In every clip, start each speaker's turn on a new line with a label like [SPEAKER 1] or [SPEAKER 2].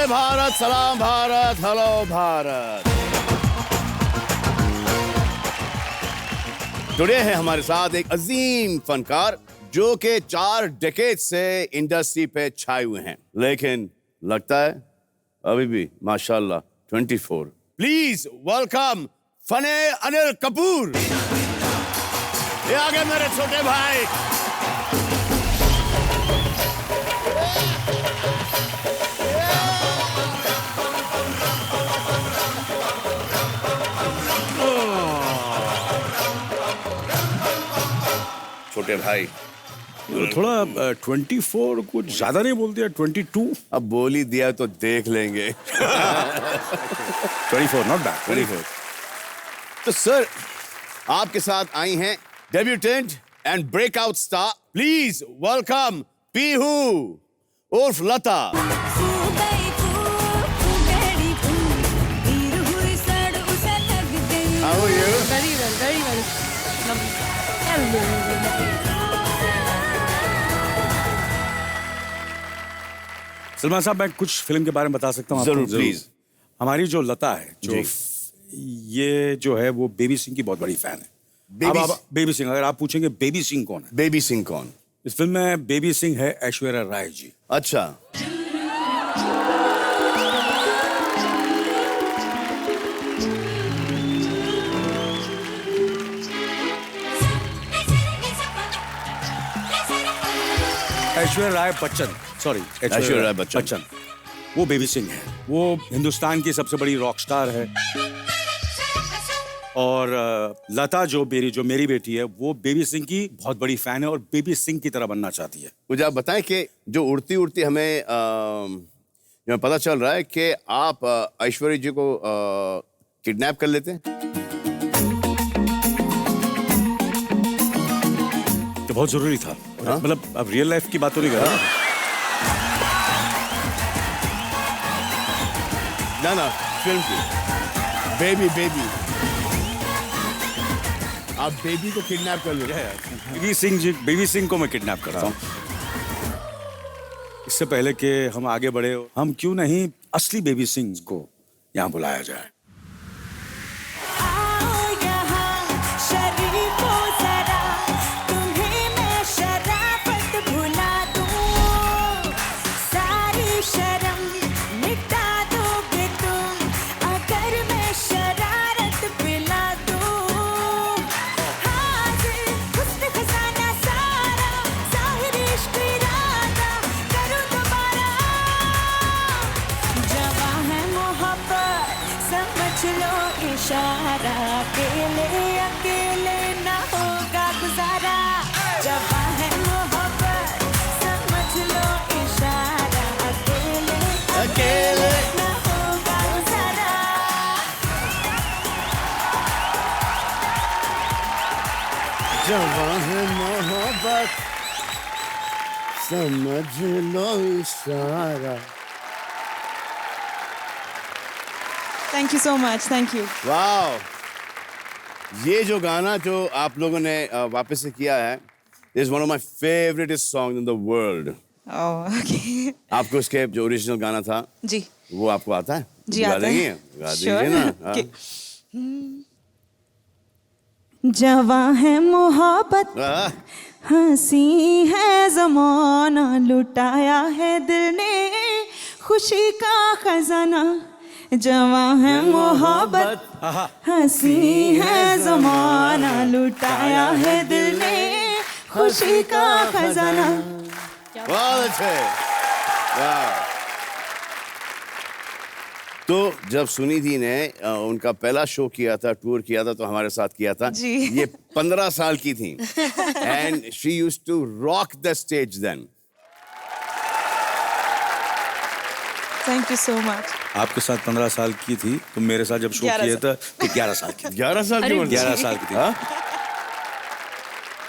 [SPEAKER 1] भारत, सलाम भारत, हेलो भारत। जुड़े हैं हमारे साथ एक अजीम फनकार जो कि 4 डेकेड से इंडस्ट्री पे छाए हुए हैं, लेकिन लगता है अभी भी माशाल्लाह 24। प्लीज वेलकम फने अनिल कपूर। ये आ गए मेरे छोटे भाई। छोटे भाई
[SPEAKER 2] थोड़ा 24 कुछ ज्यादा नहीं बोल दिया? 22?
[SPEAKER 1] अब बोल ही दिया तो देख लेंगे।
[SPEAKER 2] 24 नॉट बैड।
[SPEAKER 1] 24। तो सर आपके साथ आई हैं debutante and breakout star. Please welcome Pihu उर्फ Lata. How are you?
[SPEAKER 3] Very well, very well. Hello.
[SPEAKER 2] Salman साहब, मैं कुछ फिल्म के बारे में बता सकता हूँ आपको?
[SPEAKER 1] जरूर, प्लीज।
[SPEAKER 2] हमारी जो लता है, जो ये जो है वो बेबी सिंह की बहुत बड़ी फैन है। अब बेबी सिंह, अगर आप पूछेंगे बेबी सिंह कौन है,
[SPEAKER 1] बेबी सिंह कौन?
[SPEAKER 2] इस फिल्म में बेबी सिंह है ऐश्वर्या राय जी।
[SPEAKER 1] अच्छा।
[SPEAKER 2] ऐश्वर्या राय बच्चन, सॉरी
[SPEAKER 1] ऐश्वर्या राय बच्चन।
[SPEAKER 2] वो बेबी सिंह है। वो हिंदुस्तान की सबसे बड़ी रॉक स्टार है। और लता जो मेरी बेटी है, वो बेबी सिंह की बहुत बड़ी फैन है और बेबी सिंह की तरह बनना चाहती है।
[SPEAKER 1] मुझे आप बताएं कि जो उड़ती उड़ती हमें पता चल रहा है कि आप ऐश्वर्या जी को किडनैप कर लेते हैं।
[SPEAKER 2] तो बहुत जरूरी था। मतलब अब रियल लाइफ की बात तो नहीं कर रहा।
[SPEAKER 1] ना फिल्म की बेबी आप बेबी को किडनैप कर लो।
[SPEAKER 2] बेबी सिंह को मैं किडनैप करता हूँ। इससे पहले कि हम आगे बढ़े, हम क्यों नहीं असली बेबी सिंह को यहाँ बुलाया जाए।
[SPEAKER 4] अकेले ना होगा गुजारा। जवां है मोहब्बत समझ लो इशारा। अकेले ना होगा गुजारा।
[SPEAKER 1] जवां है मोहब्बत समझ लो इशारा।
[SPEAKER 3] Thank you so much. Thank you.
[SPEAKER 1] वाह, ये जो गाना जो आप लोगों ने वापस से किया है is one of my favorite songs in the world.
[SPEAKER 3] Oh, okay.
[SPEAKER 1] आपको उसके जो ओरिजिनल गाना था
[SPEAKER 3] जी
[SPEAKER 1] वो आपको आता है?
[SPEAKER 3] जी
[SPEAKER 1] गा
[SPEAKER 3] आता
[SPEAKER 1] देंगी?
[SPEAKER 3] है।
[SPEAKER 1] गा
[SPEAKER 3] Sure.
[SPEAKER 1] दीजिए ना।
[SPEAKER 3] Okay. जवां है मोहब्बत
[SPEAKER 1] हाँ।
[SPEAKER 4] हंसी है ज़माना, लुटाया है दिल ने खुशी का खजाना। जवां है मोहब्बत हंसी है ज़माना, लुटाया है दिल ने खुशी का खजाना।
[SPEAKER 1] बहुत अच्छे। वाह। तो जब सुनिधि ने उनका पहला शो किया था, टूर किया था, तो हमारे साथ किया था।
[SPEAKER 3] जी।
[SPEAKER 1] ये 15 साल की थी and she used to rock the stage then.
[SPEAKER 3] Thank you so much.
[SPEAKER 2] आपके साथ 15 साल की थी, तो मेरे साथ जब शो
[SPEAKER 3] 11
[SPEAKER 2] किया था तो 11 साल की थी।
[SPEAKER 1] 11 साल की
[SPEAKER 3] अरे
[SPEAKER 1] उम्र?
[SPEAKER 2] 11 साल की थी।
[SPEAKER 1] हाँ?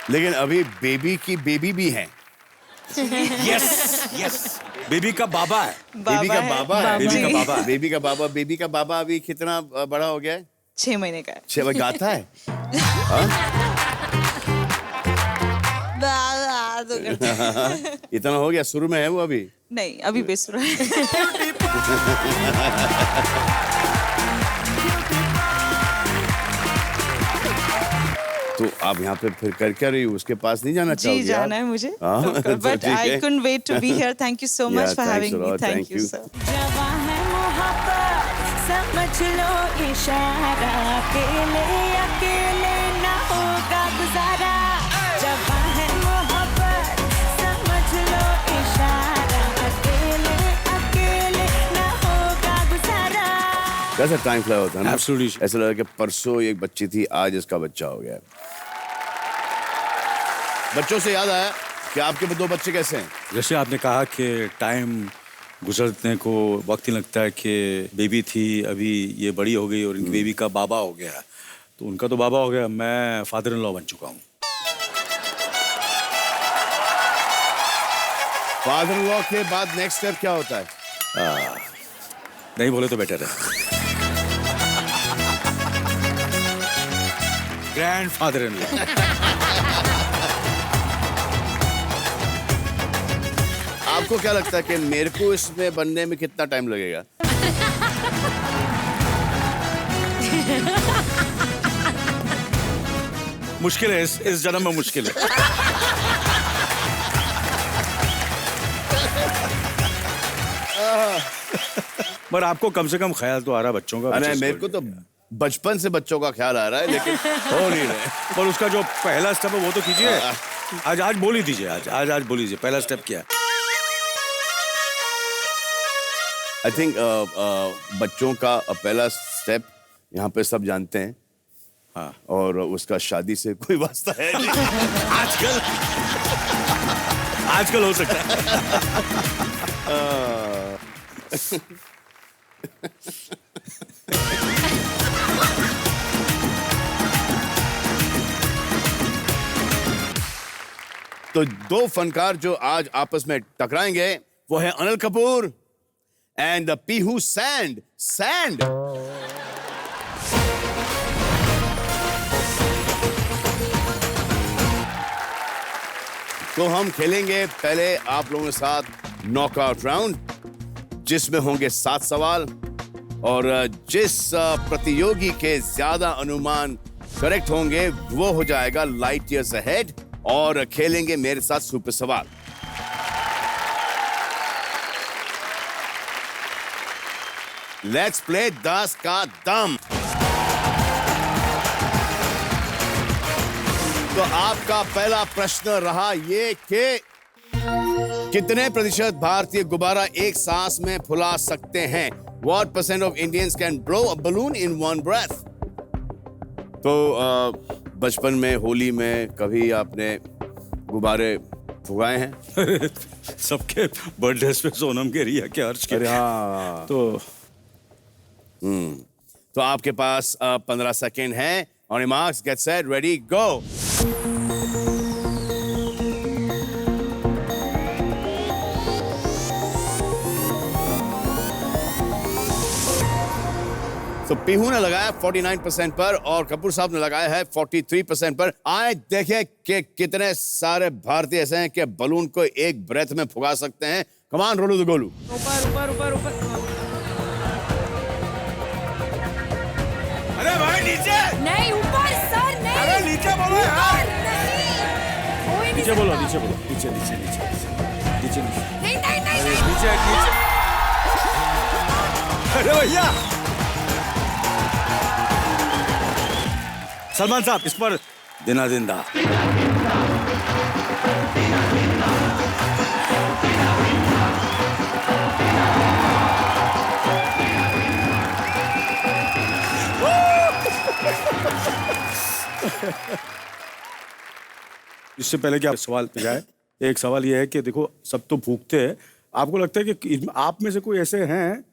[SPEAKER 1] लेकिन अभी बेबी की बेबी भी है।
[SPEAKER 2] यस बेबी का बाबा है।
[SPEAKER 1] बेबी का बाबा है।
[SPEAKER 2] बेबी का बाबा है।
[SPEAKER 1] बेबी का बाबा अभी कितना बड़ा हो गया है?
[SPEAKER 3] 6 महीने का है।
[SPEAKER 1] 6 बजे गाता है।
[SPEAKER 3] तो करता है।
[SPEAKER 1] इतना हो गया? शुरू में है वो अभी?
[SPEAKER 3] नहीं, अभी बेसुरा है।
[SPEAKER 1] तो आप यहाँ पे फिर कर क्या रही हो? उसके पास नहीं जाना चाहोगे?
[SPEAKER 3] जी जाना है मुझे
[SPEAKER 1] हाँ, तो
[SPEAKER 3] बट
[SPEAKER 1] ठीक
[SPEAKER 3] आई
[SPEAKER 1] है।
[SPEAKER 3] couldn't wait to be here. Thank you so
[SPEAKER 1] Yeah,
[SPEAKER 3] much for
[SPEAKER 1] thanks
[SPEAKER 3] having
[SPEAKER 1] a
[SPEAKER 3] me.
[SPEAKER 1] lot.
[SPEAKER 3] Thank
[SPEAKER 1] Thank
[SPEAKER 3] you,
[SPEAKER 1] you.
[SPEAKER 3] sir.
[SPEAKER 4] जवां है मोहब्बत समझ लो इशारा, अकेले अकेले ना होगा गुजारा। जवां है मोहब्बत समझ लो इशारा, अकेले अकेले ना होगा गुजारा।
[SPEAKER 1] कैसा टाइम फ्लाई होता है ना?
[SPEAKER 2] Absolutely.
[SPEAKER 1] ऐसा लगा कि परसों एक बच्ची थी, आज इसका बच्चा हो गया है। बच्चों से याद आया कि आपके 2 बच्चे कैसे हैं?
[SPEAKER 2] जैसे आपने कहा कि टाइम गुजरने को वक्त ही लगता है कि बेबी थी, अभी ये बड़ी हो गई और इनकी बेबी का बाबा हो गया। तो उनका तो बाबा हो गया, मैं फादर इन लॉ बन चुका हूँ।
[SPEAKER 1] फादर इन लॉ के बाद नेक्स्ट स्टेप क्या होता है?
[SPEAKER 2] नहीं बोले तो बेटर है। Grand father in law.
[SPEAKER 1] आपको क्या लगता है कि मेरे को इसमें बनने में कितना टाइम लगेगा?
[SPEAKER 2] मुश्किल है, इस जन्म में मुश्किल है। पर आपको कम से कम ख्याल तो आ रहा बच्चों का।
[SPEAKER 1] अरे मेरे को तो बचपन से बच्चों का ख्याल आ रहा है, लेकिन हो नहीं रहे।
[SPEAKER 2] पर उसका जो पहला स्टेप है वो तो कीजिए। आज बोल ही दीजिए। आज बोल लीजिए, पहला स्टेप क्या है?
[SPEAKER 1] आई थिंक बच्चों का पहला स्टेप यहाँ पे सब जानते हैं।
[SPEAKER 2] हाँ।
[SPEAKER 1] और उसका शादी से कोई वास्ता है नहीं।
[SPEAKER 2] आजकल हो सकता है।
[SPEAKER 1] तो 2 फनकार जो आज आपस में टकराएंगे वो है अनिल कपूर एंड पीहू सैंड। तो हम खेलेंगे पहले आप लोगों के साथ नॉकआउट राउंड, जिसमें होंगे 7 सवाल और जिस प्रतियोगी के ज्यादा अनुमान करेक्ट होंगे वो हो जाएगा लाइट ईयर्स अहेड और खेलेंगे मेरे साथ सुपर सवाल। लेट्स प्ले 10 का दम। तो आपका पहला प्रश्न रहा ये कि कितने प्रतिशत भारतीय गुब्बारा एक सांस में फुला सकते हैं? What percent of Indians can blow a balloon in one breath? तो बचपन में होली में कभी आपने गुब्बारे फुगाए हैं?
[SPEAKER 2] सबके बर्थडे पे सोनम के रिया के हर्ष के।
[SPEAKER 1] अरे हाँ। तो आपके पास 15 सेकेंड है। On your marks, get set, ready, go. तो पीहू ने लगाया 49% पर और कपूर साहब ने लगाया है 43% पर। आए देखें कि कितने सारे भारतीय ऐसे हैं कि बलून को एक ब्रेथ में फुगा सकते हैं। कमान रोलू द गोलू।
[SPEAKER 3] ऊपर ऊपर ऊपर ऊपर।
[SPEAKER 2] अरे भाई नीचे।
[SPEAKER 5] नहीं ऊपर सर नहीं।
[SPEAKER 2] अरे नीचे बोलो यार।
[SPEAKER 5] नहीं कोई नहीं
[SPEAKER 2] नीचे बोलो नीचे बोलो नीचे नीचे नीचे नीचे नीचे
[SPEAKER 5] नहीं नहीं नहीं
[SPEAKER 2] नीचे नीचे। अरे भैया सलमान साहब इस पर दिना जिंदा। इससे पहले कि आप सवाल पे जाए, एक सवाल यह है कि देखो सब तो फूकते हैं, आपको लगता है कि आप में से कोई ऐसे हैं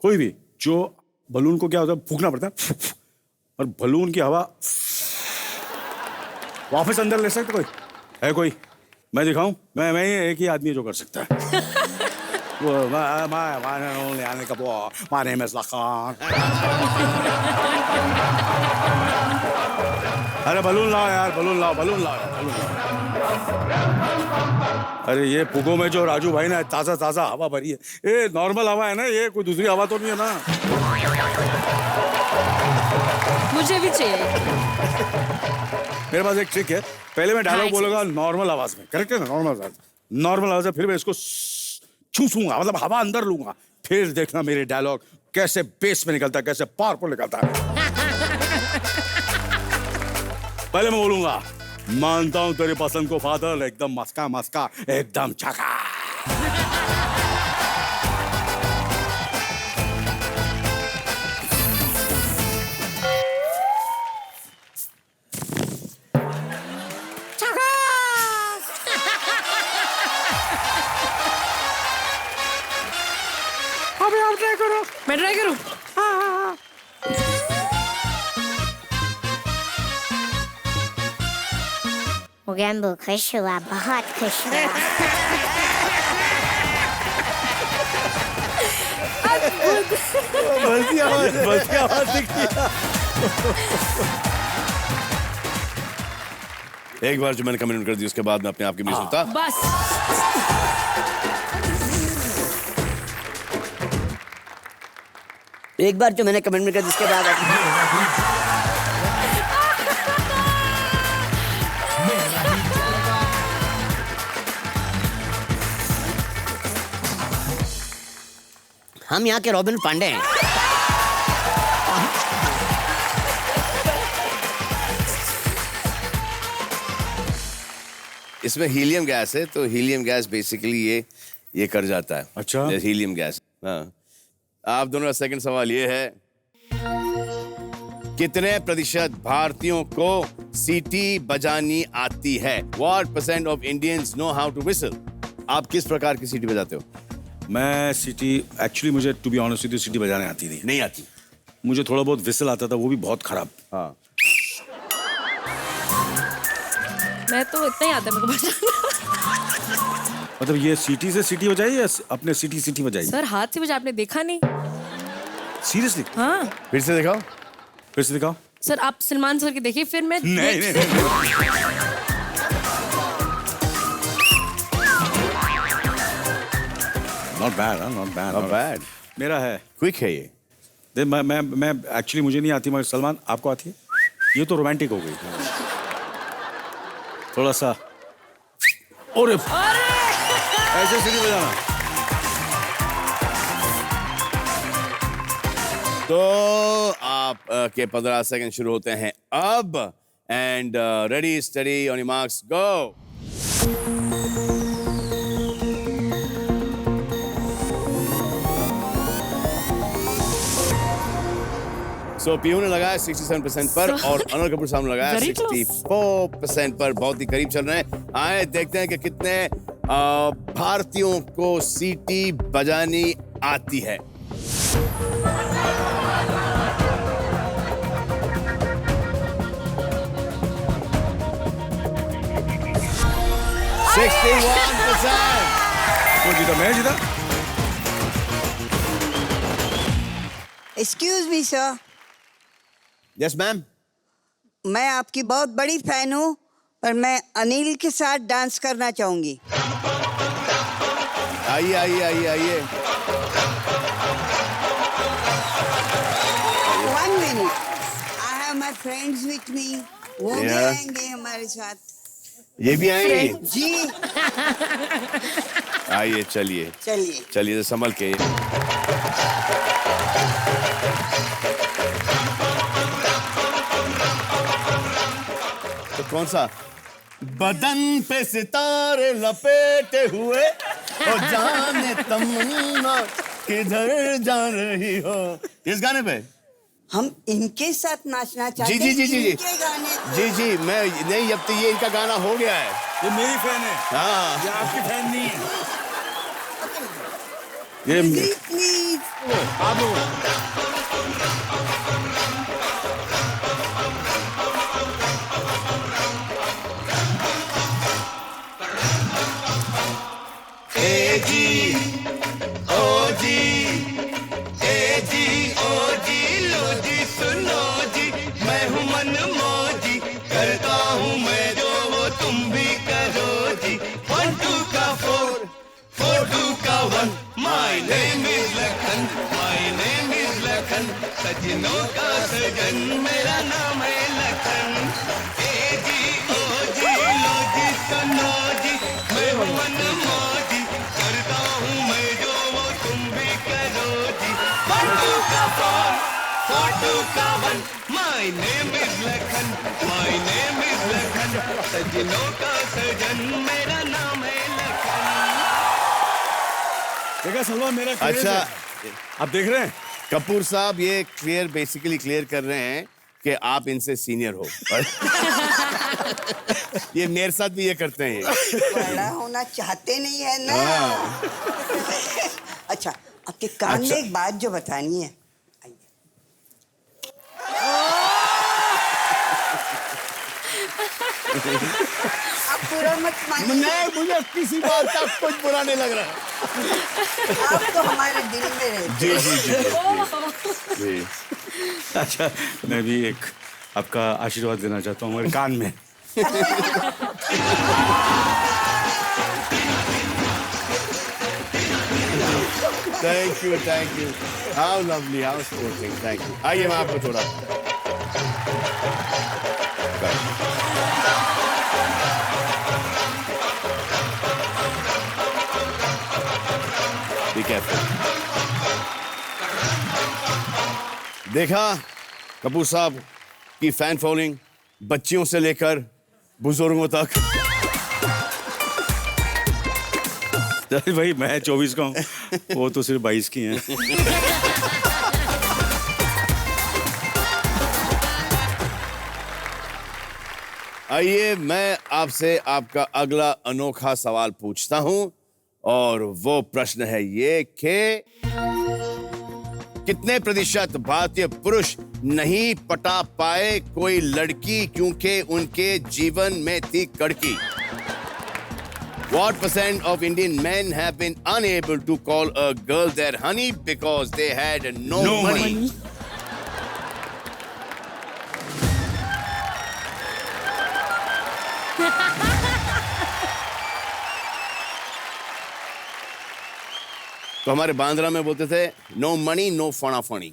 [SPEAKER 2] कोई भी जो बलून को क्या होता है फूकना पड़ता है और बलून की हवा वापस अंदर ले सकते? कोई है? कोई मैं दिखाऊं? मैं ही एक ही आदमी जो कर सकता है। वो मैं Kapoor, my name is Lakan। अरे बलून लाओ यार, बलून लाओ, बलून लाओ यार, बलून लाओ। अरे ये पुगो में जो राजू भाई ने ताजा ताजा हवा भरी है, ये नॉर्मल हवा है ना, ये कोई दूसरी हवा तो नहीं है ना।
[SPEAKER 3] मुझे भी चाहिए।
[SPEAKER 2] मेरे पास एक ट्रिक है, पहले मैं डायलॉग
[SPEAKER 3] हाँ,
[SPEAKER 2] बोलूंगा नॉर्मल आवाज में, करेक्ट है ना, नॉर्मल आवाज, नॉर्मल आवाज में, फिर मैं इसको चूसूंगा, मतलब हवा अंदर लूंगा, फिर देखना मेरे डायलॉग कैसे बेस में निकलता है, कैसे पावरफुल निकलता है। पहले मैं बोलूंगा, मानता हूं तेरी पसंद को फादर, एकदम मस्का मस्का, एकदम छका। अबे आप ट्राई करो।
[SPEAKER 3] मैं ट्राई करूं?
[SPEAKER 2] हाँ।
[SPEAKER 5] मुगेम्बो खुश हुआ, बहुत खुश हुआ।
[SPEAKER 2] बल्कि आवाज दिखती है।
[SPEAKER 1] एक बार जो मैंने कमेंट कर दी उसके बाद मैं अपने आप की भी सुनता।
[SPEAKER 3] बस।
[SPEAKER 6] एक बार जो मैंने कमेंट में कर जिसके बाद हम यहाँ के रॉबिन पांडे हैं।
[SPEAKER 1] इसमें हीलियम गैस है, तो हीलियम गैस बेसिकली ये कर जाता है।
[SPEAKER 2] अच्छा।
[SPEAKER 1] Helium gas. हाँ। आप दोनों का सेकंड सवाल ये है, कितने प्रतिशत भारतीयों को सीटी बजानी आती है? What % of Indians know how to whistle? आप किस प्रकार की सीटी बजाते हो?
[SPEAKER 2] मैं सीटी, एक्चुअली मुझे to be honest with you सीटी बजाने आती थी।
[SPEAKER 1] नहीं आती।
[SPEAKER 2] मुझे थोड़ा बहुत विसल आता था, वो भी बहुत खराब।
[SPEAKER 1] हाँ।
[SPEAKER 3] मैं तो इतना ही आता है मेरे को बजाना।
[SPEAKER 2] मतलब ये सीटी से सीटी बजाई या अपने सीटी बजाई?
[SPEAKER 3] सर हाथ से बजा, आपने देखा नहीं?
[SPEAKER 2] सीरियसली?
[SPEAKER 3] हाँ
[SPEAKER 1] फिर से दिखाओ।
[SPEAKER 2] फिर से दिखाओ।
[SPEAKER 3] सर, आप सलमान सर की देखिए, फिर मैं
[SPEAKER 2] नहीं। Not bad, not bad,
[SPEAKER 1] Not bad.
[SPEAKER 2] मेरा है।
[SPEAKER 1] क्विक है ये।
[SPEAKER 2] मैं एक्चुअली मुझे नहीं आती, मगर सलमान आपको आती है? ये तो रोमांटिक हो गई। थोड़ा सा और ऐसे सीटी बजाना।
[SPEAKER 1] तो आप के 15 सेकंड शुरू होते हैं अब। And ready steady on your marks go. So Piyu ने लगाया 67% पर और अनिल कपूर साहब ने लगाया
[SPEAKER 3] Very close.
[SPEAKER 1] 64% पर। बहुत ही करीब चल रहे हैं। आए देखते हैं कि कितने भारतीयों को सीटी बजानी आती है।
[SPEAKER 2] कौन जीता? मैं जीता?
[SPEAKER 7] Excuse me sir,
[SPEAKER 1] yes ma'am.
[SPEAKER 7] मैं आपकी बहुत बड़ी फैन हूँ, पर मैं अनिल के साथ डांस करना चाहूंगी।
[SPEAKER 1] आइए आइए आइए आइए।
[SPEAKER 7] 1 minute, I have my friends with me, वो भी
[SPEAKER 1] Yeah.
[SPEAKER 7] आएंगे हमारे साथ।
[SPEAKER 1] ये भी आएंगे?
[SPEAKER 7] जी
[SPEAKER 1] आइए चलिए
[SPEAKER 7] चलिए।
[SPEAKER 1] चलिए तो संभल के। तो कौन सा? बदन पे सितारे लपेटे हुए और जाने तमन्ना किधर जा रही हो। इस गाने पे
[SPEAKER 7] हम इनके साथ नाचना चाहते
[SPEAKER 1] जी, जी, जी, जी, जी।
[SPEAKER 7] इनके गाने।
[SPEAKER 1] जी जी मैं नहीं, अब तो ये इनका गाना हो गया है।
[SPEAKER 2] ये मेरी फैन है,
[SPEAKER 1] हाँ
[SPEAKER 2] ये आपकी फैन नहीं है।
[SPEAKER 1] ये
[SPEAKER 7] प्लीज प्लीज।
[SPEAKER 2] आप लोग
[SPEAKER 1] ए जी ओ जी, ए जी ओ जी, लो जी सुनो जी, मैं हूँ मन मौजी,
[SPEAKER 8] name is Lakhan, my name is Lakhan, सजनों का सजन मेरा नाम है लखन। ए जी ओ जी लो जी सुनो जी, मैं हूँ मनमौजी, करता हूँ मैं जो वो तुम भी करो जी। फोटो का फोन, फोटो का one, my name is Lakhan, my name is Lakhan, सजनों का सजन मेरा नाम है लखन।
[SPEAKER 2] देखा सलमान मेरा clear
[SPEAKER 1] अच्छा
[SPEAKER 2] है। आप देख रहे हैं
[SPEAKER 1] कपूर साहब ये बेसिकली क्लियर कर रहे हैं कि आप इनसे सीनियर हो। ये मेरे साथ भी ये करते हैं ये।
[SPEAKER 7] बड़ा होना चाहते नहीं है ना। अच्छा आपके कान में एक बात जो बतानी है। आप बुरा मत मानिए।
[SPEAKER 1] नहीं, मुझे किसी बात का कुछ बुरा नहीं लग रहा।
[SPEAKER 7] आप तो हमारे दिल में रहते
[SPEAKER 1] जी
[SPEAKER 7] हैं।
[SPEAKER 1] जी जी जी।
[SPEAKER 2] अच्छा मैं भी एक आपका आशीर्वाद देना चाहता हूँ हमारे कान में।
[SPEAKER 1] Thank you thank you. How lovely, how sporting, thank you. आइए मैं आपको थोड़ा देखा कपूर साहब की फैन फॉलोइंग बच्चियों से लेकर बुजुर्गों तक।
[SPEAKER 2] अरे भाई मैं 24 का हूँ, वो तो सिर्फ 22 की हैं।
[SPEAKER 1] आइए मैं आपसे आपका अगला अनोखा सवाल पूछता हूं और वो प्रश्न है ये कि कितने प्रतिशत भारतीय पुरुष नहीं पटा पाए कोई लड़की क्योंकि उनके जीवन में थी कड़की? What percent of Indian men have been unable to call a girl their honey because they had no money? तो हमारे बांद्रा में बोलते थे नो मनी नो फना फनी।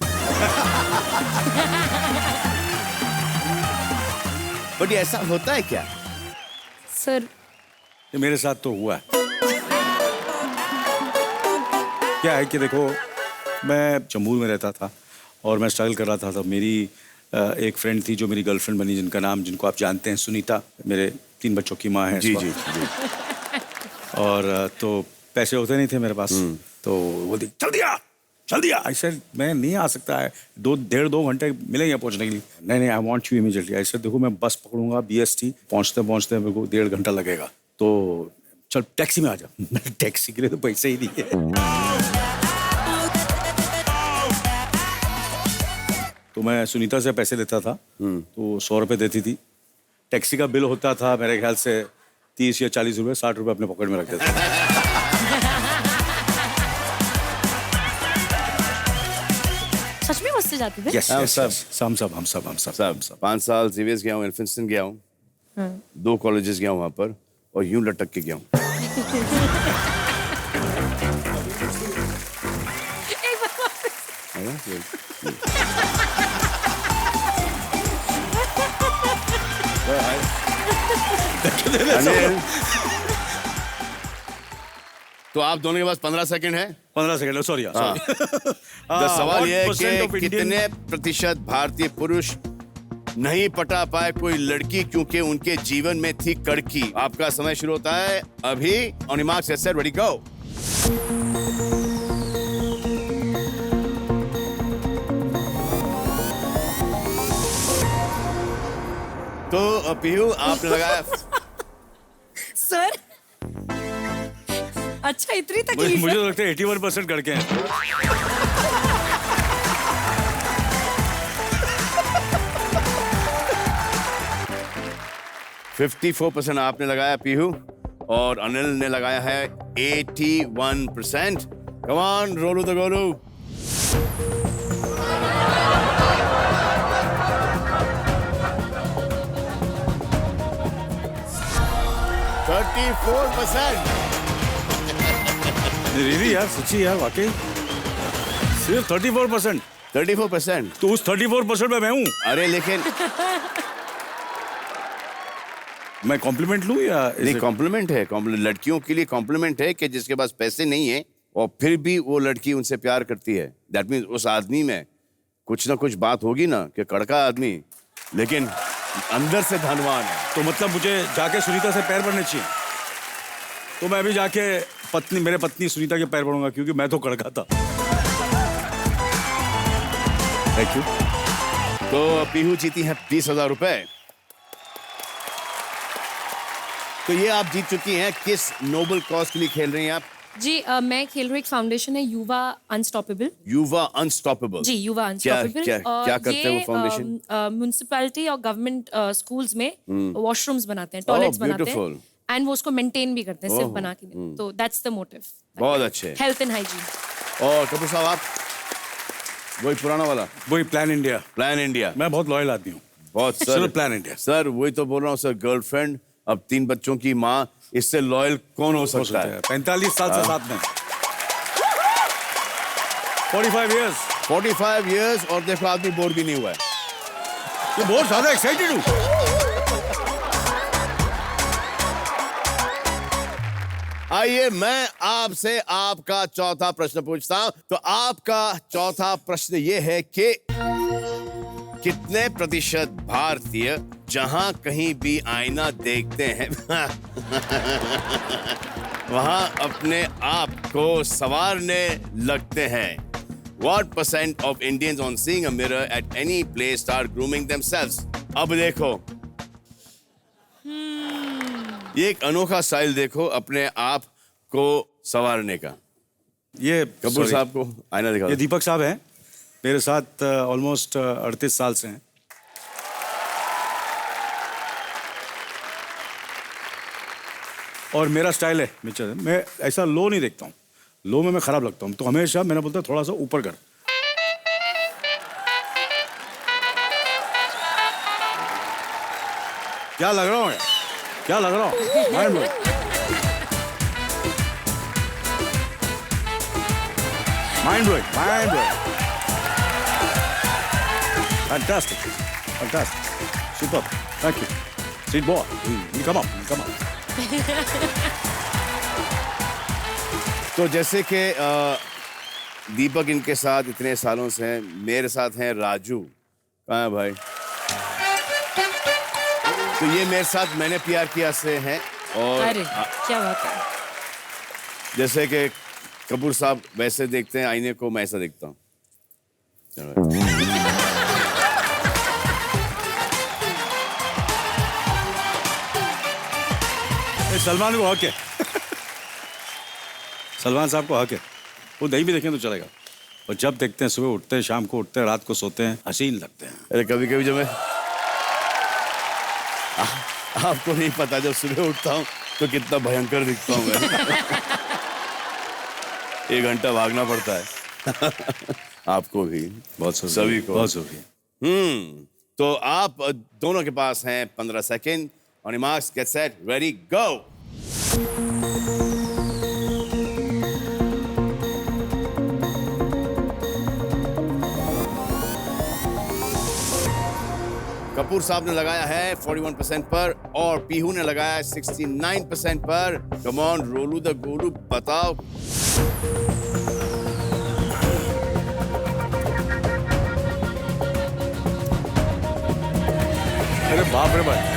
[SPEAKER 1] बट ये ऐसा होता है क्या?
[SPEAKER 3] सर
[SPEAKER 2] ये मेरे साथ तो हुआ है। क्या है कि देखो मैं जम्मू में रहता था और मैं स्ट्रगल कर रहा था। तब मेरी एक फ्रेंड थी जो मेरी गर्लफ्रेंड बनी, जिनको आप जानते हैं, सुनीता। मेरे 3 बच्चों की माँ है।
[SPEAKER 1] जी जी जी।
[SPEAKER 2] और तो पैसे होते नहीं थे मेरे पास, तो वो चल दिया ऐसे मैं नहीं आ सकता है, 1.5-2 घंटे मिलेंगे पहुंचने के लिए। नहीं आई वांट यू इमीडिएटली। ऐसे देखो मैं बस पकड़ूंगा BST, पहुंचते मेरे को 1.5 घंटा लगेगा, तो चल टैक्सी में आ जा। मैंने टैक्सी के लिए तो पैसे ही नहीं है। तो मैं सुनीता से पैसे लेता था, तो 100 रुपये देती थी। टैक्सी का बिल होता था मेरे ख्याल से 30 या 40 रुपये, 60 रुपये अपने पॉकेट में रख देता था।
[SPEAKER 3] सच में बस से जाते थे?
[SPEAKER 2] Yes, yes, yes. हम सब
[SPEAKER 1] 5 साल CBS गया हूँ, एल्फिंस्टन गया हूँ, 2 कॉलेजेस गया हूँ वहाँ पर, और यूं लटक के गया हूँ। अनिल, तो आप दोनों के पास 15 सेकंड है।
[SPEAKER 2] 15 सेकंड, सॉरी।
[SPEAKER 1] तो सवाल ये है कि कितने प्रतिशत भारतीय पुरुष नहीं पटा पाए कोई लड़की क्योंकि उनके जीवन में थी कड़की? आपका समय शुरू होता है अभी। On your marks, get set, ready, go. तो पीहू आपने लगाया।
[SPEAKER 3] सर अच्छा इतनी तकलीफ
[SPEAKER 2] मुझे
[SPEAKER 3] है?
[SPEAKER 2] तो लगता है 81% करके हैं।
[SPEAKER 1] %54 आपने लगाया पीहू, और अनिल ने लगाया है 81%। Come on, Rolu the Golu.
[SPEAKER 2] Really यार, सच्ची यार, वाकई सिर्फ 34%।
[SPEAKER 1] 34%।
[SPEAKER 2] तो उस 34% में मैं हूँ।
[SPEAKER 1] अरे लेकिन
[SPEAKER 2] मैं कॉम्प्लीमेंट लूँ या
[SPEAKER 1] नहीं, कॉम्प्लीमेंट है, लड़कियों के लिए कॉम्प्लीमेंट है कि जिसके पास पैसे नहीं है और फिर भी वो लड़की उनसे प्यार करती है। दैट मीन्स उस आदमी में कुछ ना कुछ बात होगी ना, कि कड़का आदमी लेकिन अंदर से धनवान है।
[SPEAKER 2] तो मतलब मुझे जाके सुनीता से पैर पड़ने चाहिए। तो मैं अभी जाके मेरे पत्नी सुनीता के पैर पड़ूंगा, क्योंकि मैं तो कड़का था। Thank you.
[SPEAKER 1] तो पीहू जीती है 20,000 रुपए। तो ये आप जीत चुकी हैं। किस नोबल कॉज के लिए खेल रही हैं आप?
[SPEAKER 3] जी मैं खेल रही हूँ, एक फाउंडेशन है युवा अनस्टॉपेबल।
[SPEAKER 1] युवा अनस्टॉपेबल।
[SPEAKER 3] जी युवा अनस्टॉपेबल।
[SPEAKER 1] क्या करते हैं वो फाउंडेशन?
[SPEAKER 3] म्युनिसिपैलिटी और गवर्नमेंट स्कूल्स में वॉशरूम्स बनाते हैं, टॉयलेट्स बनाते हैं, एंड वो उसको मेंटेन भी करते हैं, सिर्फ बना के नहीं। तो दैट्स द मोटिव।
[SPEAKER 1] बहुत अच्छे।
[SPEAKER 3] Health and hygiene.
[SPEAKER 1] और कपूर साहब आप? वही पुराना वाला?
[SPEAKER 2] वही प्लान इंडिया।
[SPEAKER 1] Plan India.
[SPEAKER 2] मैं बहुत लॉयल आदमी हूँ।
[SPEAKER 1] बहुत सर।
[SPEAKER 2] सिर्फ प्लान इंडिया।
[SPEAKER 1] सर वही तो बोल रहा हूँ सर, गर्लफ्रेंड, अब 3 बच्चों की माँ, इससे लॉयल कौन हो सकता है?
[SPEAKER 2] 45 साल से साथ में।
[SPEAKER 1] 45 years और देखो आदमी बोर भी नहीं हुआ है।
[SPEAKER 2] ये बहुत ज्यादा एक्साइटेड हूँ।
[SPEAKER 1] आइए मैं आपसे आपका चौथा प्रश्न पूछता हूं। तो आपका चौथा प्रश्न ये है कि कितने प्रतिशत भारतीय जहां कहीं भी आईना देखते हैं वहां अपने आप को संवारने लगते हैं? What % of Indians on seeing a mirror at any place start grooming themselves? अब देखो, ये एक अनोखा स्टाइल देखो अपने आप को संवारने का।
[SPEAKER 2] ये
[SPEAKER 1] कपूर साहब को आईना दिखा।
[SPEAKER 2] ये दीपक साहब हैं, मेरे साथ ऑलमोस्ट 38 साल से हैं। और मेरा स्टाइल है, मैं ऐसा लो नहीं देखता हूँ। लो में मैं खराब लगता हूँ, तो हमेशा मैंने बोलता थोड़ा सा ऊपर कर। क्या लग रहा हूँ यार? क्या लग रहा हूँ? Mind blowing. Mind blowing, mind blowing. Fantastic, fantastic, super. Thank you. Sweet boy. Come on, come on.
[SPEAKER 1] तो जैसे कि दीपक इनके साथ इतने सालों से हैं, मेरे साथ हैं राजू। कहाँ है भाई? तो ये मेरे साथ मैंने प्यार किया से हैं। और
[SPEAKER 3] अरे क्या बात है।
[SPEAKER 1] जैसे कि कपूर साहब वैसे देखते हैं आईने को, मैं ऐसा देखता हूँ।
[SPEAKER 2] सलमान को हक है। सलमान साहब को हक है, वो नहीं भी देखें तो चलेगा। और जब देखते हैं, सुबह उठते हैं, शाम को उठते हैं, रात को सोते हैं, हसीन लगते हैं।
[SPEAKER 1] अरे कभी कभी जब मैं आपको नहीं पता, जब सुबह उठता हूँ तो कितना भयंकर दिखता हूँ मैं। 1 घंटा भागना पड़ता है। आपको भी,
[SPEAKER 2] बहुत
[SPEAKER 1] सभी को,
[SPEAKER 2] बहुत शुक्रिया।
[SPEAKER 1] तो आप दोनों के पास हैं 15 second. On your marks, get set, ready, go! Kapoor साहब ने लगाया है 41% पर और पीहू ने लगाया है 69% पर। Come on, रोलू द गोलू, बताओ।
[SPEAKER 2] अरे बाप रे बाप।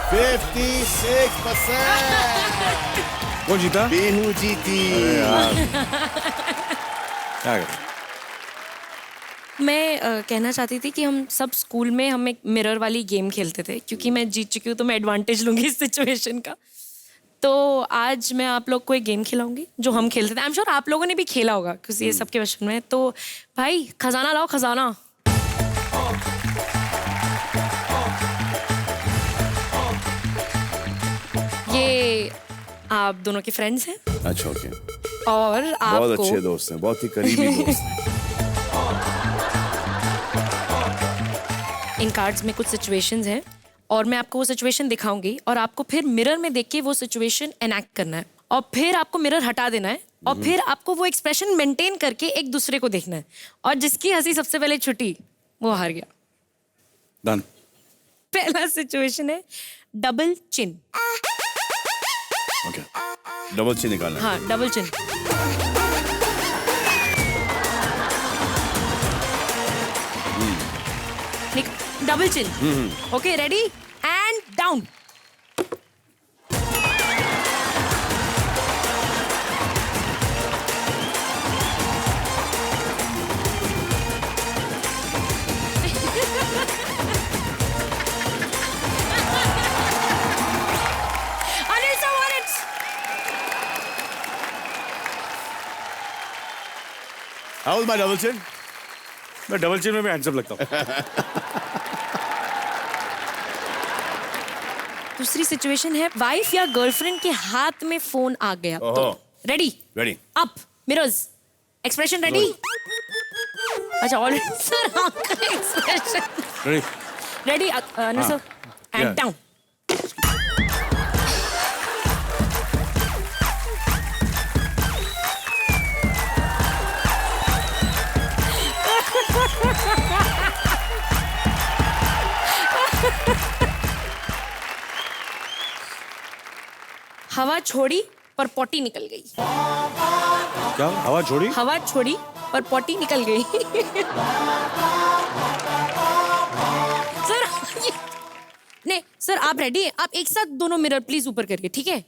[SPEAKER 1] 56%।
[SPEAKER 2] कौन जीता?
[SPEAKER 1] पीहू जीती।
[SPEAKER 2] क्या करें?
[SPEAKER 3] मैं कहना चाहती थी कि हम सब स्कूल में हम एक मिरर वाली गेम खेलते थे, क्योंकि मैं जीत चुकी हूँ तो मैं एडवांटेज लूंगी इस सिचुएशन का। तो आज मैं आप लोग को एक गेम खिलाऊंगी जो हम खेलते थे। आई एम श्योर आप लोगों ने भी खेला होगा, क्योंकि ये सबके बचपन में। तो भाई खजाना लाओ, खजाना। ये आप दोनों के फ्रेंड्स हैं।
[SPEAKER 1] अच्छा, ओके।
[SPEAKER 3] और आपको
[SPEAKER 1] बहुत अच्छे दोस्त हैं, बहुत ही करीबी दोस्त हैं।
[SPEAKER 3] इन कार्ड्स में कुछ सिचुएशंस हैं और मैं आपको वो सिचुएशन दिखाऊंगी और आपको फिर मिरर में देख के वो सिचुएशन एनैक्ट करना है। और फिर आपको मिरर हटा देना है और फिर आपको वो एक्सप्रेशन मेंटेन करके एक दूसरे को देखना है और जिसकी हंसी सबसे पहले छुटी वो हार गया।
[SPEAKER 2] डन।
[SPEAKER 3] पहला सिचुएशन है double chin.
[SPEAKER 1] Okay, double chin निकालना है।
[SPEAKER 3] हाँ, double chin. Double chin. Okay, ready and down. Anil sir won it.
[SPEAKER 1] How was my double chin?
[SPEAKER 2] मैं डबल चिन में भी हैंडसम लगता हूँ।
[SPEAKER 3] दूसरी सिचुएशन है वाइफ या गर्लफ्रेंड के हाथ में फोन आ गया तो ready
[SPEAKER 1] Ready.
[SPEAKER 3] Up mirrors expression ready. अच्छा ऑलरेडी सर आपका expression
[SPEAKER 2] ready?
[SPEAKER 3] Ready Anil sir and
[SPEAKER 2] Yeah.
[SPEAKER 3] Down. हवा छोड़ी पर पोटी निकल गई।
[SPEAKER 2] क्या हवा छोड़ी?
[SPEAKER 3] हवा छोड़ी पर पोटी निकल गई। सर नहीं सर आप रेडी हैं? आप एक साथ दोनों मिरर प्लीज ऊपर करिए, ठीक है?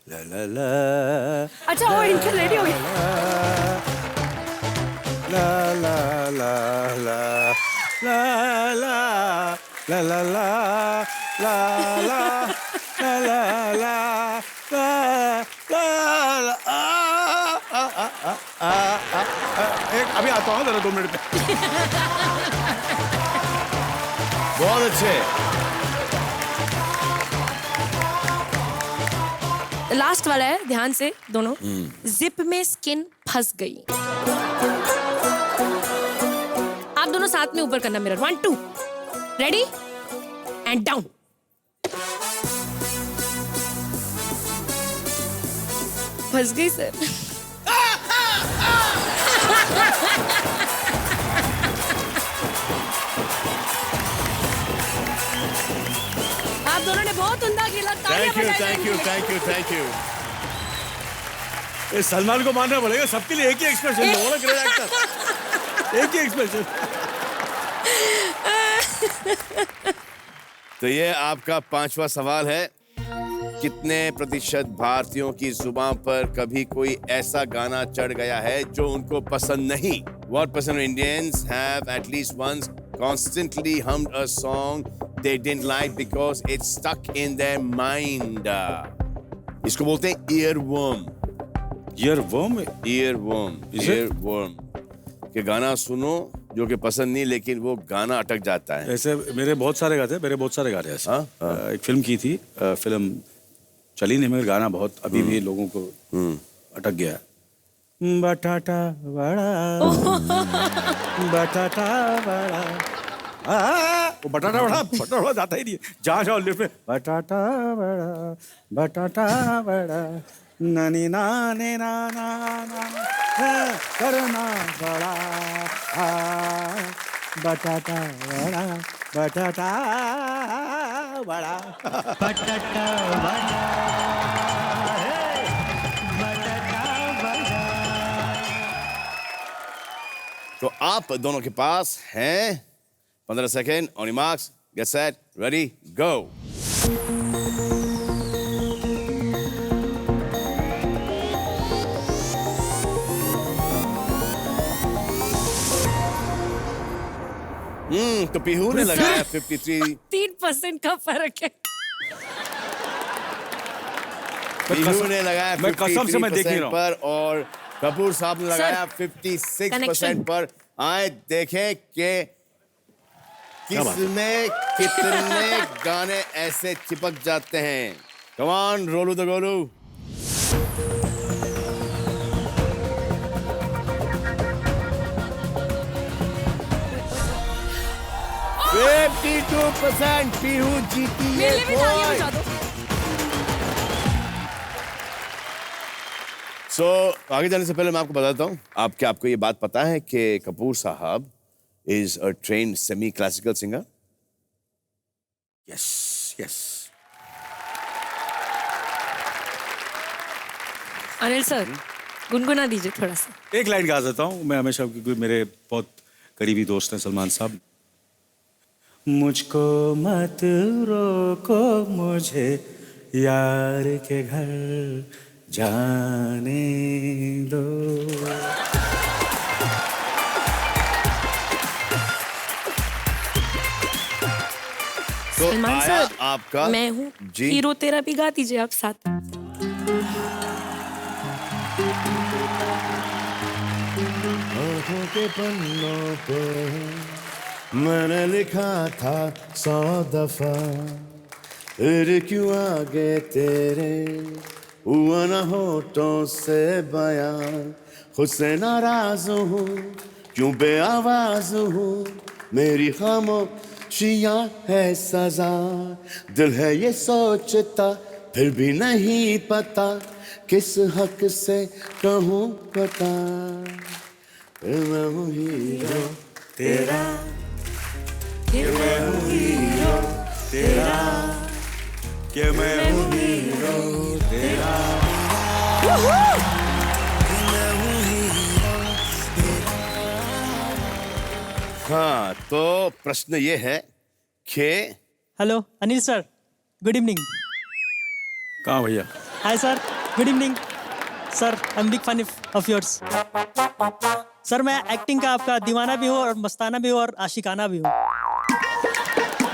[SPEAKER 2] ला ला ला
[SPEAKER 3] अच्छा वो इनके रेडी हो गए।
[SPEAKER 2] ला ला ला ला ला ला ला ला ला ला ला ला ला ला एक अभी आता हूँ जरा 2 मिनट पे।
[SPEAKER 1] बहुत अच्छे।
[SPEAKER 3] लास्ट वाला है, ध्यान से दोनों। जिप में स्किन फंस गई। आप दोनों साथ में ऊपर करना मिरर। 1 2 ready and down. फंस गई सर। आप दोनों ने बहुत उम्दा खेला। तालियां
[SPEAKER 1] थैंक यू
[SPEAKER 3] बजाइए
[SPEAKER 1] थैंक यू
[SPEAKER 3] इनके लिए।
[SPEAKER 1] Thank you thank you.
[SPEAKER 2] ये सलमान को मानना पड़ेगा, सबके लिए एक ही एक्सप्रेशन। ग्रेट एक्टर, एक ही एक्सप्रेशन।
[SPEAKER 1] तो ये आपका 5वां सवाल है। कितने प्रतिशत भारतीयों की जुबान पर कभी कोई ऐसा गाना चढ़ गया है जो उनको पसंद नहीं? What percent of Indians have at least once constantly hummed a song they didn't like because it's stuck in their mind? इसको बोलते हैं earworm.
[SPEAKER 2] Earworm?
[SPEAKER 1] earworm.
[SPEAKER 2] Is it?
[SPEAKER 1] earworm. कि गाना सुनो जो कि पसंद नहीं, लेकिन वो गाना अटक जाता है।
[SPEAKER 2] ऐसे मेरे बहुत सारे गाते हैं, मेरे बहुत सारे गाने ऐसे। एक फिल्म की थी, फिल्म चली नहीं मगर गाना बहुत अभी भी लोगों को अटक गया है। बटाटा बड़ा, बटाटा बड़ा, वो बटाटा बड़ा जाता ही नहीं। जहाँ जाओ लिफ्ट में बटाटा बड़ा ननी नाने नाना करना बड़ा बटाटा बड़ा बटाटा बड़ा
[SPEAKER 1] तो आप दोनों के पास हैं 15 second. On your marks, get set, ready, go. तो पीहू ने लगाया 53।
[SPEAKER 3] 3% का फर्क है।
[SPEAKER 1] पीहू ने लगाया
[SPEAKER 2] मैं कसम से मैं देख नहीं
[SPEAKER 1] 53%
[SPEAKER 2] रहा हूँ।
[SPEAKER 1] पर और कपूर साहब ने लगाया
[SPEAKER 3] Sir,
[SPEAKER 1] 56%
[SPEAKER 3] connection.
[SPEAKER 1] पर। आए देखें कि किसमें कितने गाने ऐसे चिपक जाते हैं। Come on, Rolu the Golu.
[SPEAKER 3] Oh!
[SPEAKER 1] 52% Pihu जीती
[SPEAKER 3] मेरे लिए भी तालियां
[SPEAKER 1] है।
[SPEAKER 3] बजा दो।
[SPEAKER 1] सो आगे जाने से पहले मैं आपको बताता हूँ आपको ये बात पता है कि कपूर साहब is a trained semi classical singer.
[SPEAKER 2] Yes yes.
[SPEAKER 3] Anil sir गुनगुना दीजिए थोड़ा सा.
[SPEAKER 2] एक लाइन गा देता हूँ मैं हमेशा, क्योंकि मेरे बहुत करीबी दोस्त हैं सलमान साहब. मुझको मत रोको, मुझे यार के घर जाने दो.
[SPEAKER 1] तो
[SPEAKER 3] सलमान
[SPEAKER 1] आया
[SPEAKER 3] सर
[SPEAKER 1] आपका
[SPEAKER 3] मैं हूँ
[SPEAKER 1] जी.
[SPEAKER 3] हीरो तेरा भी गा दीजिए आप साथ.
[SPEAKER 1] आँखों के पन्नों पे मैंने लिखा था 100 दफा, फिर क्यों आगे तेरे हुआ ना होठों से बयां. खुद से नाराज हूँ, क्यों बेआवाज हूँ, मेरी खामोशियाँ है सजा. दिल है ये सोचता फिर भी नहीं पता, किस हक से कहूँ बता. मैं हूँ हीरो तेरा,
[SPEAKER 2] मैं हूँ हीरो तेरा, कि मैं हूँ हीरो तेरा.
[SPEAKER 1] हाँ तो प्रश्न ये है कि
[SPEAKER 9] hello Anil sir, good evening.
[SPEAKER 2] कहाँ भैया?
[SPEAKER 9] Hi sir, good evening sir. I am big fan of yours. Sir मैं एक्टिंग का आपका दीवाना भी हूँ और मस्ताना भी हूँ और आशिकाना भी हूँ.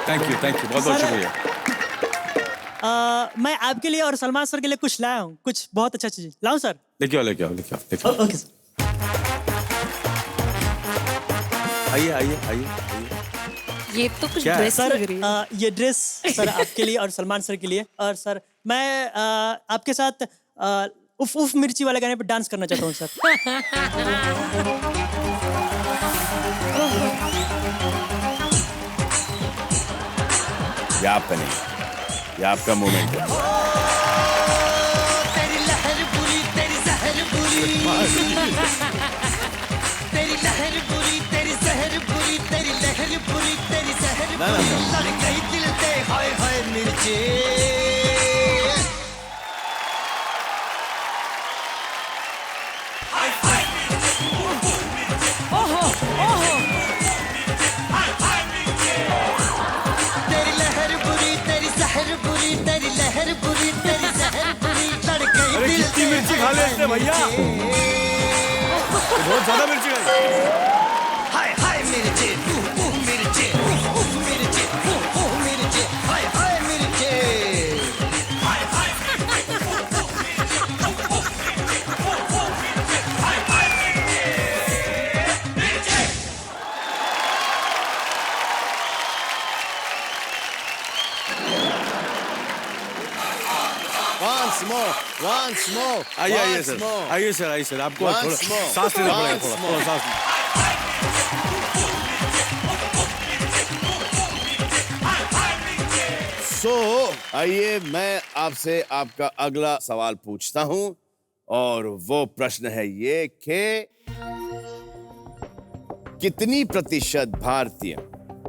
[SPEAKER 2] थैंक यू बहुत बहुत
[SPEAKER 9] सर,
[SPEAKER 2] शुक्रिया.
[SPEAKER 9] मैं आपके लिए और सलमान सर के लिए कुछ लाया हूँ, कुछ बहुत अच्छा चीज लाऊं सर.
[SPEAKER 2] लेके आओ.
[SPEAKER 9] Okay sir.
[SPEAKER 2] आइए.
[SPEAKER 3] ये तो कुछ
[SPEAKER 2] क्या है?
[SPEAKER 3] ड्रेस
[SPEAKER 9] सर
[SPEAKER 3] लग रही है.
[SPEAKER 9] ये ड्रेस सर आपके लिए और सलमान सर के लिए. और सर मैं आपके साथ उफ उफ मिर्ची वाले गाने पे डांस करना चाहता हूँ सर.
[SPEAKER 1] ये आपका नहीं, ये आपका मोमेंट है.
[SPEAKER 8] तेरी लहर बुरी, तेरी जहर बुरी, तेरी लहर बुरी, तेरी जहर बुरी, तेरी लहर बुरी, तेरी जहर बुरी, लड़ गई दिल पे हाय हाय मिर्चे. तेरी लहर बुरी, तेरी जहर बुरी, तेरी लहर बुरी, तेरी जहर बुरी, लड़ गई
[SPEAKER 2] अरे
[SPEAKER 8] दिल
[SPEAKER 2] कितनी
[SPEAKER 8] से
[SPEAKER 2] मिर्ची खा ले इसने भैया, बहुत ज्यादा मिर्ची खाई.
[SPEAKER 8] हाय हाय मिर्चे, मिर्चे, मिर्चे, मिर्चे, हाय हाय मिर्चे.
[SPEAKER 1] Once more.
[SPEAKER 2] आइए
[SPEAKER 1] Once
[SPEAKER 2] सर,
[SPEAKER 1] more.
[SPEAKER 2] आइए सर. आपको
[SPEAKER 1] Once
[SPEAKER 2] थोड़ा
[SPEAKER 1] more.
[SPEAKER 2] सांस लेना पड़ेगा,
[SPEAKER 1] Once
[SPEAKER 2] थोड़ा
[SPEAKER 1] more.
[SPEAKER 2] सांस.
[SPEAKER 1] आइए मैं आपसे आपका अगला सवाल पूछता हूं और वो प्रश्न है ये कि कितनी प्रतिशत भारतीय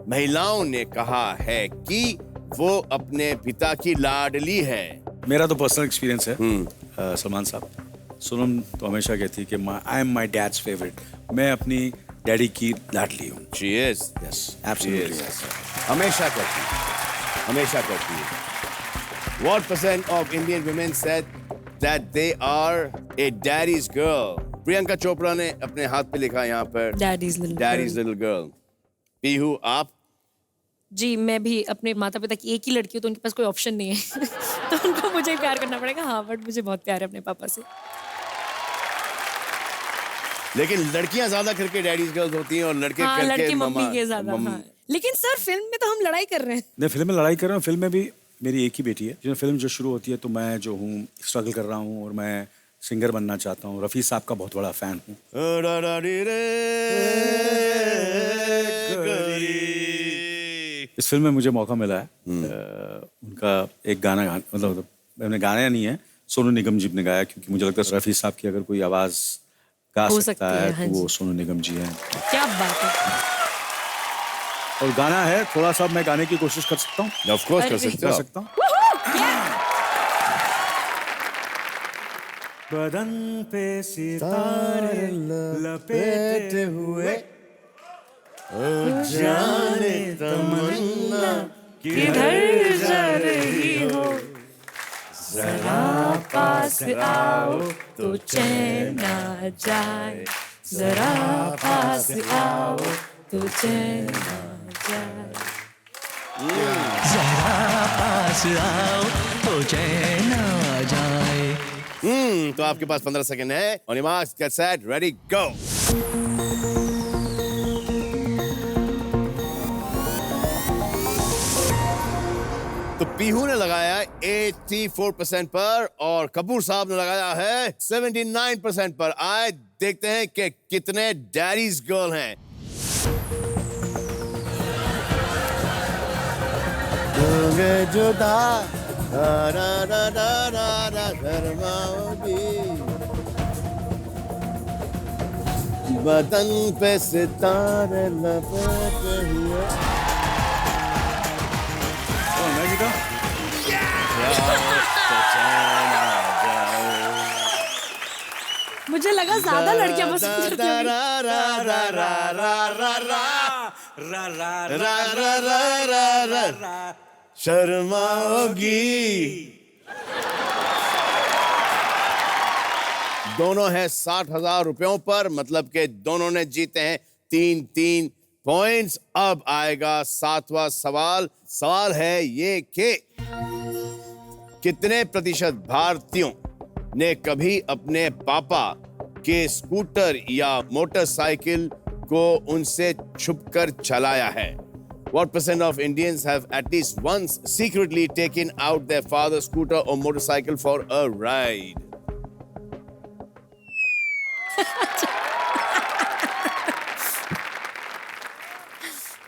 [SPEAKER 1] महिलाओं ने कहा है कि वो अपने पिता की लाडली है.
[SPEAKER 2] मेरा तो पर्सनल एक्सपीरियंस है सलमान साहब. सोनम तो हमेशा कहती है कि I am my dad's favourite. मैं अपनी डैडी की लाडली हूँ.
[SPEAKER 1] She is.
[SPEAKER 2] Yes
[SPEAKER 1] She
[SPEAKER 2] absolutely.
[SPEAKER 1] is. हमेशा करती है. What % of Indian women said that they are a daddy's girl? Priyanka Chopra ने अपने हाथ पे लिखा यहाँ पर
[SPEAKER 3] Daddy's little
[SPEAKER 1] Daddy's
[SPEAKER 3] girl.
[SPEAKER 1] little girl. Pihu आप?
[SPEAKER 3] जी मैं भी अपने माता पिता की एक ही लड़की हूँ तो उनके पास कोई ऑप्शन नहीं है. तो उनको मुझे ही प्यार करना पड़ेगा. हाँ बट मुझे बहुत प्यार है अपने पापा से.
[SPEAKER 1] लेकिन लड़कियां ज्यादा करके डैडीज गर्ल्स होती हैं और लड़के
[SPEAKER 3] हाँ
[SPEAKER 1] करके
[SPEAKER 3] लड़के
[SPEAKER 1] मम्मा
[SPEAKER 3] मम्मी के ज्यादा. हाँ लेकिन सर फिल्म में तो हम लड़ाई कर रहे हैं.
[SPEAKER 2] मैं फिल्म में लड़ाई कर रहा हूँ. फिल्म में भी मेरी एक ही बेटी है. जो फिल्म जो शुरू होती है तो मैं जो हूँ स्ट्रगल कर रहा हूँ और मैं सिंगर बनना चाहता हूँ. रफ़ी साहब का बहुत बड़ा फैन हूँ. इस फिल्म में मुझे मौका मिला है उनका एक गाना मतलब मैंने गाना नहीं है, सोनू निगम जी ने गाया, क्योंकि मुझे लगता है रफी साहब की अगर कोई आवाज गा
[SPEAKER 3] हो
[SPEAKER 2] सकता
[SPEAKER 3] सकती
[SPEAKER 2] है
[SPEAKER 3] है, हाँ
[SPEAKER 2] तो वो
[SPEAKER 3] जी।
[SPEAKER 2] सोनू निगम जी हैं।
[SPEAKER 3] क्या बात है।
[SPEAKER 2] और गाना है थोड़ा सा, मैं गाने की कोशिश कर सकता हूँ?
[SPEAKER 1] ऑफ कोर्स कर
[SPEAKER 3] अरे,
[SPEAKER 1] सकते
[SPEAKER 2] कर
[SPEAKER 1] हो आप।
[SPEAKER 2] सकता हूँ। बदन पे सितारे लपेटे हुए जाने तमन्ना
[SPEAKER 3] किधर जा रही हो, जरा पास आओ तो चैन आ जाए, जरा पास आओ तो चैन आ जाए।
[SPEAKER 8] पास आओ तो चैन आ जाए।
[SPEAKER 1] तो आपके पास 15 सेकंड है। On your marks, get set, ready, go. तो पीहू ने लगाया 84% पर और कपूर साहब ने लगाया है 79% पर। आए देखते हैं कि कितने डैडीज गर्ल हैं। जुदा बदन पे सितारे लपेटे हुए।
[SPEAKER 2] मैं जीता।
[SPEAKER 3] मुझे लगा ज्यादा लड़कियां पसंद करती होंगी।
[SPEAKER 1] शर्माओगी। दोनों हैं 60,000 रुपयों पर, मतलब के दोनों ने जीते हैं 3-3 पॉइंट्स। अब आएगा 7वां सवाल। सवाल है ये कि कितने प्रतिशत भारतीयों ने कभी अपने पापा के स्कूटर या मोटरसाइकिल को उनसे छुपकर चलाया है? What percent of Indians have at least once secretly taken out their father's scooter or motorcycle for a ride?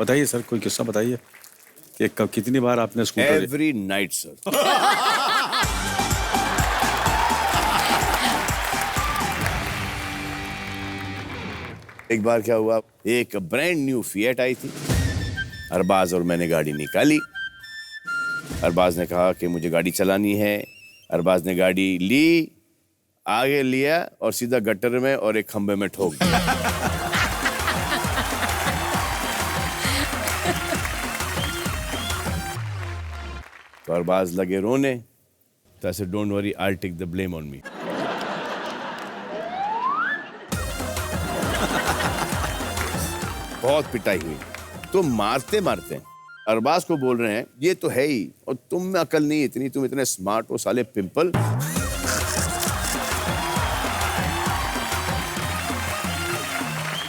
[SPEAKER 2] बताइए सर, कोई किस्सा बताइए कि कब कितनी बार आपने स्कूटर
[SPEAKER 1] Every night, sir. एक बार क्या हुआ, एक ब्रांड न्यू फिएट आई थी। अरबाज और मैंने गाड़ी निकाली। अरबाज ने कहा कि मुझे गाड़ी चलानी है। अरबाज ने गाड़ी ली, आगे लिया और सीधा गटर में और एक खंबे में ठोक दिया। तो अरबाज लगे रोने, तो ऐसे don't worry, I will take the blame on me. बहुत पिटाई हुई। तो मारते मारते अरबाज को बोल रहे हैं ये तो है ही, और तुम में अकल नहीं इतनी, तुम इतने स्मार्ट हो साले पिंपल।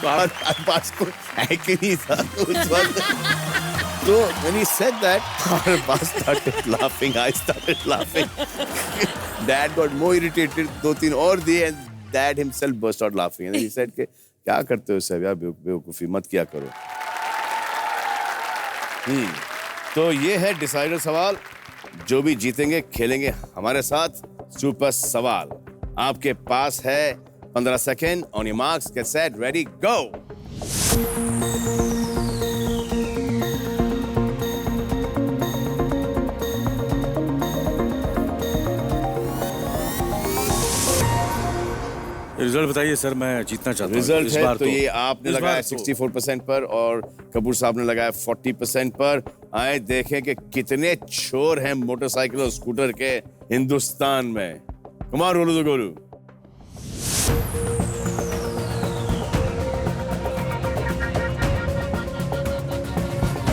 [SPEAKER 1] तो अरबाज को है कि नहीं था उस वक्त। तो when he said that, Arbaz started laughing, I started laughing. Dad got more irritated, 2-3 और दिए, and Dad himself burst out laughing. And then he said कि क्या करते हो सब यार, बेवकूफ़ी मत किया करो। तो ये है डिसाइडर सवाल। जो भी जीतेंगे खेलेंगे हमारे साथ। सुपर सवाल आपके पास है 15 second. On your marks, get set, ready, go.
[SPEAKER 2] Result बताइए सर, मैं जीतना चाहता हूँ
[SPEAKER 1] रिजल्ट
[SPEAKER 2] इस
[SPEAKER 1] है
[SPEAKER 2] बार
[SPEAKER 1] तो ये आपने
[SPEAKER 2] इस
[SPEAKER 1] लगाया
[SPEAKER 2] बार तो-
[SPEAKER 1] 64% पर और कपूर साहब ने लगाया 40% पर। आए देखें कि कितने चोर हैं मोटरसाइकिल और स्कूटर के हिंदुस्तान में। कुमार रोलू तो गोलू।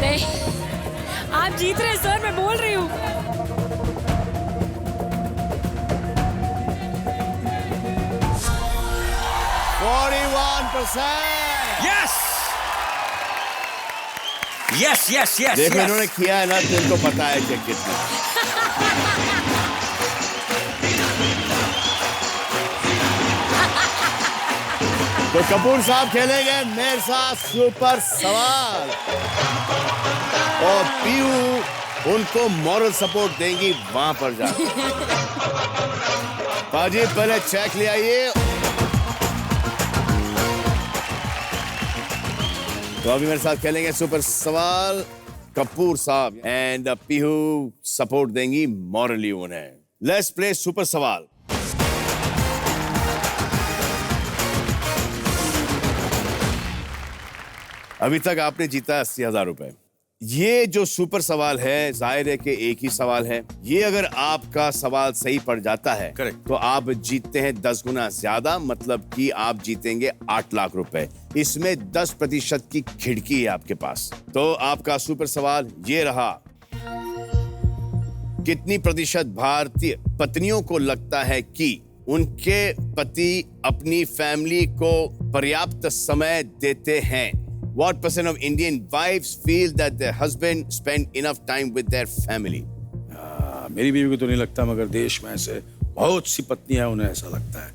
[SPEAKER 3] नहीं, आप जीत रहे हैं सर, मैं बोल रही हूँ।
[SPEAKER 6] Yes, yes, yes,
[SPEAKER 1] देखो
[SPEAKER 6] yes.
[SPEAKER 1] इन्होंने किया है ना, तो इनको पता है कि कितना। तो कपूर साहब खेलेंगे मेरे साथ सुपर सवाल और पीयू उनको मॉरल सपोर्ट देंगी वहां पर जाकर। पाजी पहले चेक ले आइए। तो अभी मेरे साथ खेलेंगे सुपर सवाल कपूर साहब एंड पीहू सपोर्ट देंगी मॉरली उन्हें। लेट्स प्ले सुपर सवाल। अभी तक आपने जीता 80,000 रुपए। ये जो सुपर सवाल है जाहिर है कि एक ही सवाल है। ये अगर आपका सवाल सही पड़ जाता है
[SPEAKER 2] Correct.
[SPEAKER 1] तो आप जीतते हैं 10 गुना ज्यादा, मतलब कि आप जीतेंगे 8 लाख रुपए। इसमें 10% की खिड़की है आपके पास। तो आपका सुपर सवाल ये रहा, कितनी प्रतिशत भारतीय पत्नियों को लगता है कि उनके पति अपनी फैमिली को पर्याप्त समय देते हैं? What percent of Indian wives feel that their husband spend enough time with their family?
[SPEAKER 2] मेरी बीवी को तो नहीं लगता, मगर देश में ऐसे बहुत सी पत्नियां उन्हें ऐसा लगता है।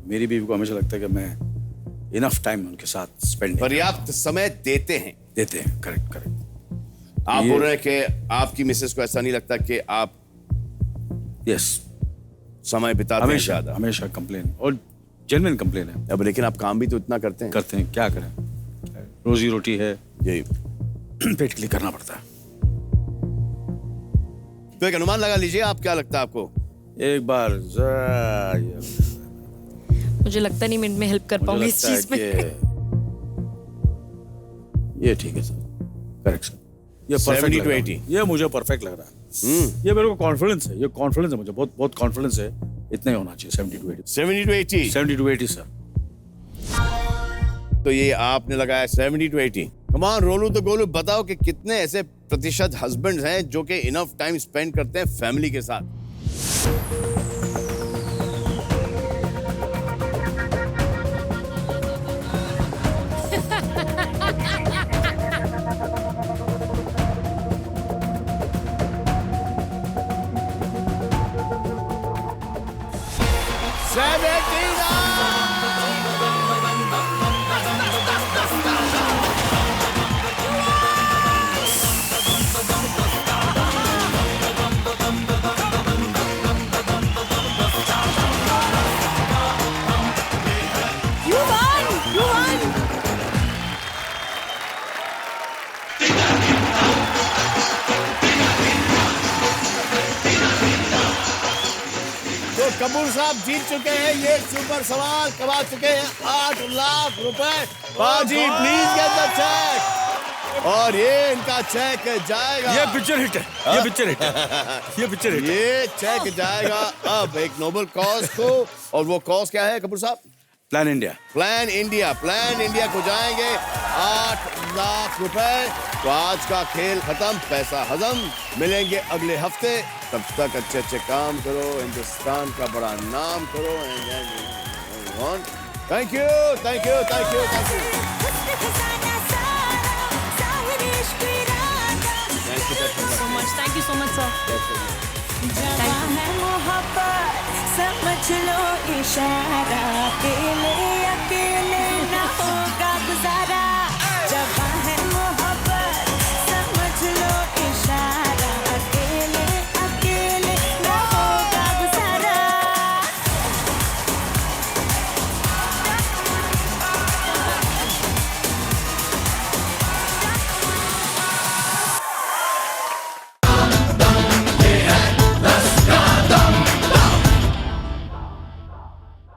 [SPEAKER 2] मेरी बीवी को हमेशा लगता है कि मैं इनफ टाइम उनके साथ स्पेंड
[SPEAKER 1] पर्याप्त समय देते हैं।
[SPEAKER 2] देते हैं। Correct correct.
[SPEAKER 1] आप बोल रहे हैं कि आपकी मिसेस को ऐसा नहीं लगता कि आप
[SPEAKER 2] यस
[SPEAKER 1] समय बिताते हैं
[SPEAKER 2] हमेशा
[SPEAKER 1] ज्यादा?
[SPEAKER 2] हमेशा कंप्लेन, और जेन्युइन कंप्लेन है।
[SPEAKER 1] अब लेकिन आप काम भी तो इतना करते हैं।
[SPEAKER 2] करते हैं, क्या करें, रोजी रोटी है,
[SPEAKER 1] यही
[SPEAKER 2] पेट के लिए करना पड़ता है।
[SPEAKER 1] तो एक अनुमान लगा लीजिए, आप क्या लगता है आपको?
[SPEAKER 2] एक बार
[SPEAKER 3] मुझे लगता नहीं मैं हेल्प कर पाऊंगी इस चीज में।
[SPEAKER 2] ये ठीक है सर, करेक्ट सर, ये
[SPEAKER 1] 70 to
[SPEAKER 2] परफेक्ट
[SPEAKER 1] 80।
[SPEAKER 2] ये मुझे परफेक्ट लग रहा है। ये मेरे को कॉन्फिडेंस है, ये कॉन्फिडेंस है मुझे, बहुत बहुत कॉन्फिडेंस है। इतना ही होना चाहिए, 70 to 80।
[SPEAKER 1] 70 to 80।
[SPEAKER 2] 70 to 80 sir.
[SPEAKER 1] तो ये आपने लगाया 70 to 80। कमान रोलू तो गोलू, बताओ कि कितने ऐसे प्रतिशत हस्बैंड्स हैं जो कि इनफ टाइम स्पेंड करते हैं फैमिली के साथ? कपूर साहब जीत चुके हैं ये सुपर सवाल, कमा चुके हैं 8 लाख रुपए। बाजी प्लीज गेट द चेक। और ये इनका चेक जाएगा।
[SPEAKER 2] ये पिक्चर हिट है, ये पिक्चर हिट है, ये पिक्चर हिट है।
[SPEAKER 1] ये चेक जाएगा अब एक नोबल कॉज को, और वो कॉज क्या है कपूर साहब?
[SPEAKER 2] Plan India.
[SPEAKER 1] Plan India. Plan India को जाएंगे 8 लाख रुपए। तो आज का खेल खत्म, पैसा हजम। मिलेंगे अगले हफ्ते, तब तक अच्छे अच्छे काम करो, हिंदुस्तान का बड़ा नाम करो। Thank you thank you thank you thank you.
[SPEAKER 3] Thank you so much sir.
[SPEAKER 4] जवां है मोहब्बत समझ लो इशारा, अकेले अकेले